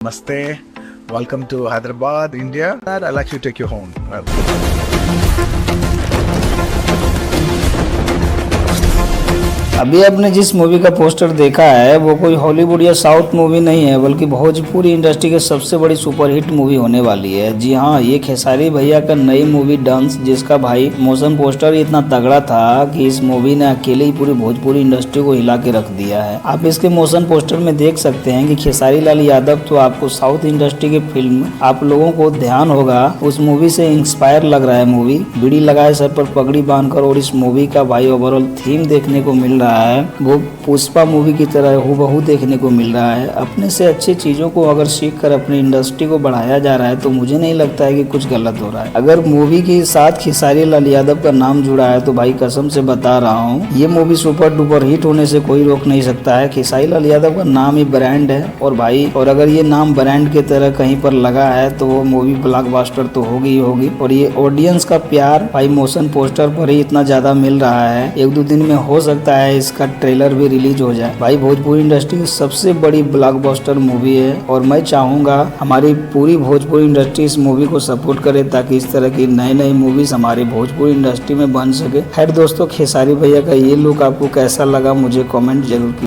Namaste. Welcome to Hyderabad, India. I'd like to take you home. अभी आपने जिस movie का पोस्टर देखा है वो कोई हॉलीवुड या साउथ मूवी नहीं है, बल्कि भोजपुरी इंडस्ट्री की सबसे बड़ी सुपरहिट मूवी होने वाली है। जी हाँ, ये खेसारी भैया का नई मूवी डांस, जिसका भाई मोशन पोस्टर इतना तगड़ा था कि इस मूवी ने अकेले ही पूरी भोजपुरी इंडस्ट्री को हिला के रख दिया है। आप इसके मोशन पोस्टर में देख सकते हैं कि खेसारी लाल यादव तो आपको साउथ इंडस्ट्री की फिल्म, आप लोगों को ध्यान होगा, उस मूवी से इंस्पायर लग रहा है। मूवी बीड़ी लगाए सर पर पगड़ी बांधकर, और इस मूवी का भाई ओवरऑल थीम देखने को मिल रहा है वो पुष्पा मूवी की तरह हूबहू देखने को मिल रहा है। अपने से अच्छी चीजों को अगर सीख कर अपनी इंडस्ट्री को बढ़ाया जा रहा है तो मुझे नहीं लगता है कि कुछ गलत हो रहा है। अगर मूवी के साथ खेसारी लाल यादव का नाम जुड़ा है तो भाई कसम से बता रहा हूँ, ये मूवी सुपर डुपर हिट होने से कोई रोक नहीं सकता है। खेसारी लाल यादव का नाम ही ब्रांड है और भाई, और अगर ये नाम ब्रांड की तरह कहीं पर लगा है तो वो मूवी ब्लॉकबस्टर तो होगी ही होगी। और ये ऑडियंस का प्यार भाई मोशन पोस्टर पर ही इतना ज्यादा मिल रहा है, एक दो दिन में हो सकता है इसका ट्रेलर भी रिलीज हो जाए। भाई भोजपुरी इंडस्ट्री की सबसे बड़ी ब्लॉकबस्टर मूवी है और मैं चाहूंगा हमारी पूरी भोजपुरी इंडस्ट्री इस मूवी को सपोर्ट करे ताकि इस तरह की नई नई मूवीज हमारी भोजपुरी इंडस्ट्री में बन सके। खैर दोस्तों, खेसारी भैया का ये लुक आपको कैसा लगा मुझे कमेंट जरूर कीजिए।